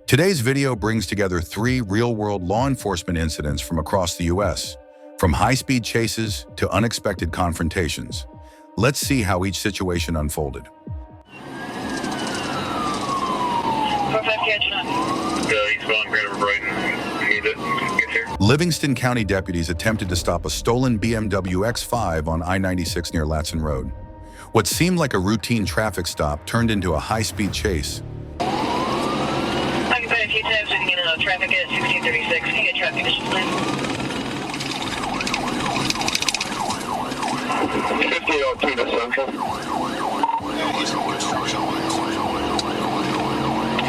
Today's video brings together 3 real-world law enforcement incidents from across the U.S., from high-speed chases to unexpected confrontations. Let's see how each situation unfolded. Livingston County deputies attempted to stop a stolen BMW X5 on I-96 near Lansing Road. What seemed like a routine traffic stop turned into a high-speed chase. Occupied a few times, we can get a traffic at 1636. Can you get traffic conditions, please? 1502 to Central.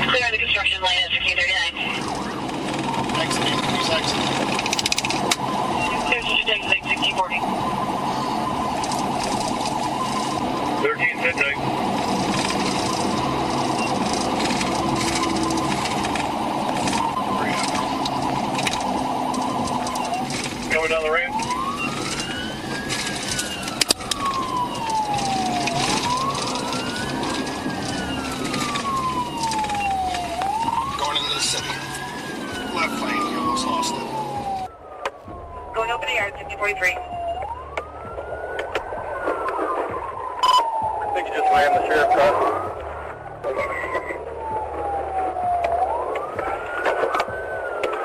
Clear on the construction lane at 1639. Exiting, please exit. There's just exit 1640. 13 midnight. Coming down the ramp. Going into the city. Left lane, you almost lost it. Going open the yard, 1643. I think you just ran the sheriff car.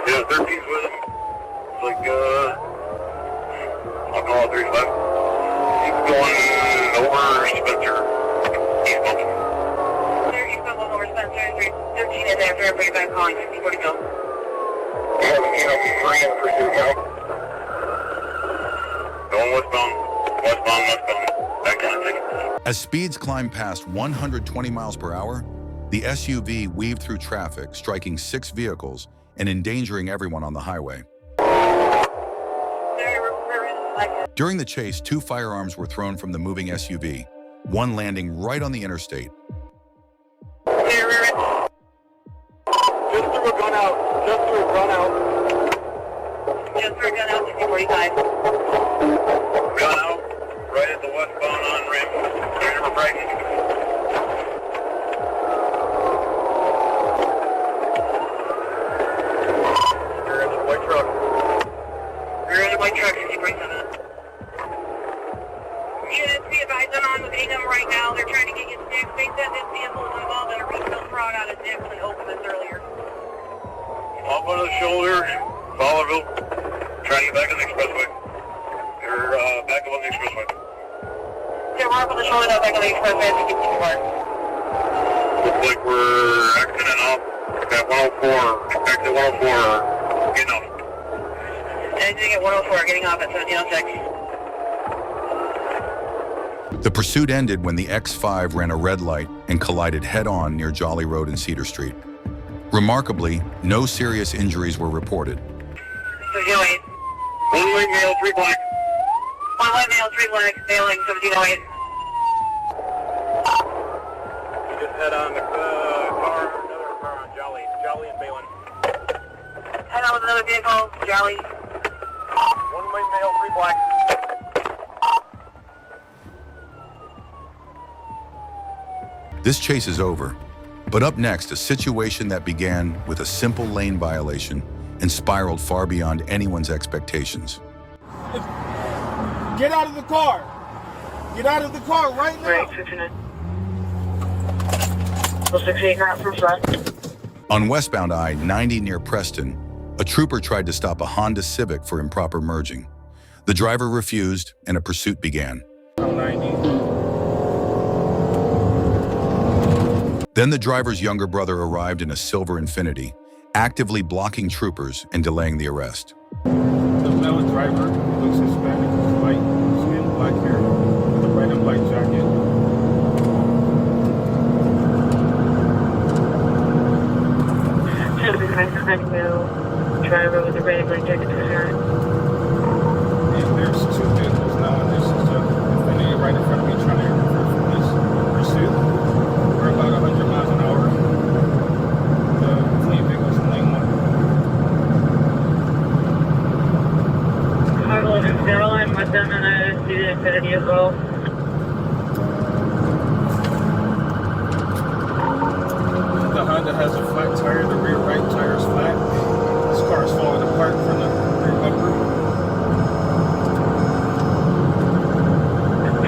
Yeah, 13's with him. It's like, I'll call it 35. He's going over Spencer. He's bumping. Sir, you've got one over Spencer. 13 in there for everybody back calling 1640 go. Yeah, I'm in pursuit now. Going westbound. Back on the ticket. As speeds climbed past 120 miles per hour, the SUV weaved through traffic, striking 6 vehicles and endangering everyone on the highway. During the chase, 2 firearms were thrown from the moving SUV, one landing right on the interstate. Just threw a gun out. Just threw a gun out, 1645. Gun out. Right at the westbound on ramp. Ready to break. You're in the white truck. We're in a white truck, 1647. Units, be advised, I'm on with Ingham right now. They're trying to get you snipped. They said this vehicle is involved in a retail fraud out of Nips and opened this earlier. Up on the shoulder. Fowlerville. Trying to get back on the expressway. You're back up on the expressway. Yeah, we're up on the shoulder now, back on the expressway as we get too far. Looks like we're exiting off at 104. Exit 104. Getting off. Exiting at 104, getting off at 1706. The pursuit ended when the X5 ran a red light and collided head-on near Jolly Road and Cedar Street. Remarkably, no serious injuries were reported. 1708. One white male, 3 black. One white male, 3 black, failing 1708. You just head on the car, another car on Jolly and Balin. Head on with another vehicle, Jolly. One white male, 3 black. This chase is over, but up next, a situation that began with a simple lane violation and spiraled far beyond anyone's expectations. Get out of the car! Get out of the car right now! Right, 59. 68 not from front. On westbound I-90 near Preston, a trooper tried to stop a Honda Civic for improper merging. The driver refused, and a pursuit began. 90. Then the driver's younger brother arrived in a silver Infiniti, actively blocking troopers and delaying the arrest. The male driver looks Hispanic, white skin, black hair, with a red and white jacket. Driver with a red and black jacket to the side. And there's 2 vehicles now, and this is just Infiniti right in front of me trying to refer for this pursuit. We're about 100 miles an hour. The fleet vehicles in lane 1. Zero, I'm with them, and I see the Infiniti as well. The Honda Honda has a flat tire. The rear right tire is flat. This car is falling apart from the rear bumper.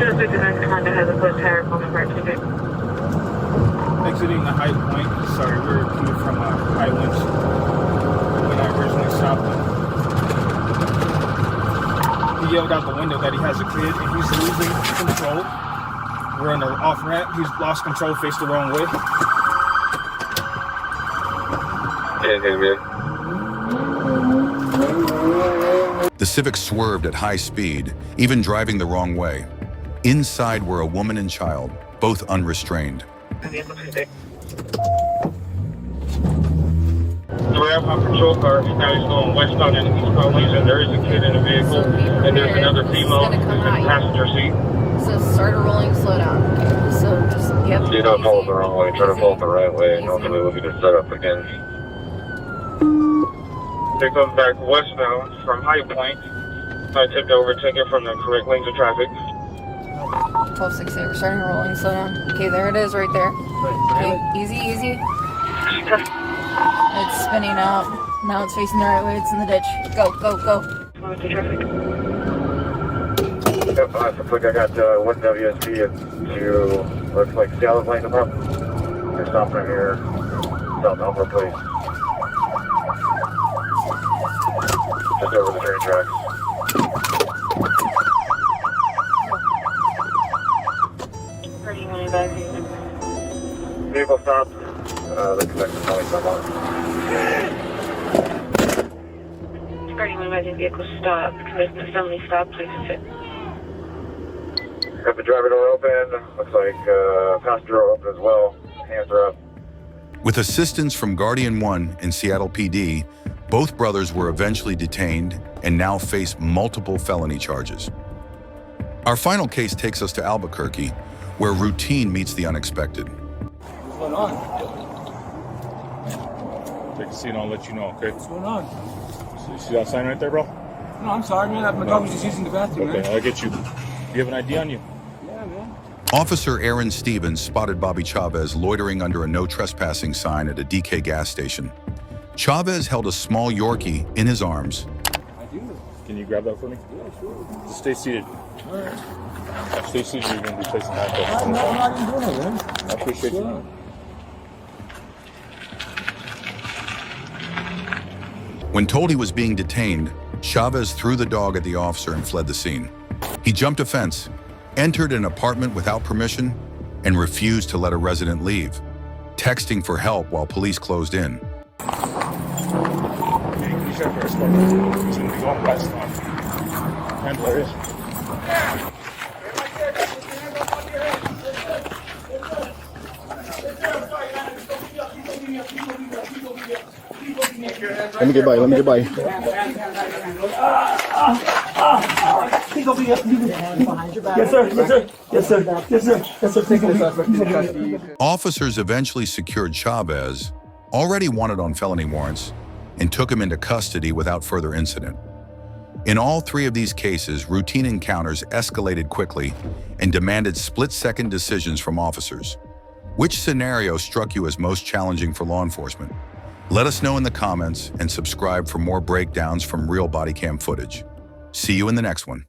259 Honda has a flat tire falling apart. Exiting the High Point. Sorry, we were coming from High Winch when I originally stopped him. He yelled out the window that he has a kid and he's losing control. We're on the off ramp. He's lost control, faced the wrong way. The Civic swerved at high speed, even driving the wrong way. Inside were a woman and child, both unrestrained. We have my patrol car. Now he's going westbound in the eastbound lanes, and there is a kid in the vehicle, and there's another female who's in the passenger seat. So start a rolling, slow down. So just, yep. Do not follow the wrong way. Try to follow the right way, and hopefully we'll get it set up again. They come back westbound from High Point. I tipped over, taken from the correct lanes of traffic. 1268, we're starting a rolling, slow down. Okay, there it is right there. Okay, easy, easy. It's spinning out. Now it's facing the right way, it's in the ditch. Go, go, go. Yep, looks like I got one WSP to, looks like Seattle Lane Department. They're stopping right here, South Alpha Place. Just over the train tracks. Vehicle stopped. The connector probably someone. Starting when my vehicle stopped. Commitment assembly stop, please sit. Got the driver door open. Looks like passenger door open as well. Hands are up. With assistance from Guardian 1 and Seattle PD, both brothers were eventually detained and now face multiple felony charges. Our final case takes us to Albuquerque, where routine meets the unexpected. What's going on? Take a seat and I'll let you know, okay? What's going on? So you see that sign right there, bro? No, I'm sorry, man. My dog was just using the bathroom, Okay, man. I'll get you. You have an ID on you? Yeah, man. Officer Aaron Stevens spotted Bobby Chavez loitering under a no trespassing sign at a DK gas station. Chavez held a small Yorkie in his arms. I do. Can you grab that for me? Yeah, sure. Just stay seated. All right. Stay seated, you're going to be placing handcuffs. I'm not even doing it, man. I appreciate you. When told he was being detained, Chavez threw the dog at the officer and fled the scene. He jumped a fence, entered an apartment without permission, and refused to let a resident leave, texting for help while police closed in. Let me get by. Yes, sir. Taking this suspect. Officers eventually secured Chavez, already wanted on felony warrants, and took him into custody without further incident. In all three of these cases, routine encounters escalated quickly and demanded split-second decisions from officers. Which scenario struck you as most challenging for law enforcement? Let us know in the comments and subscribe for more breakdowns from real body cam footage. See you in the next one.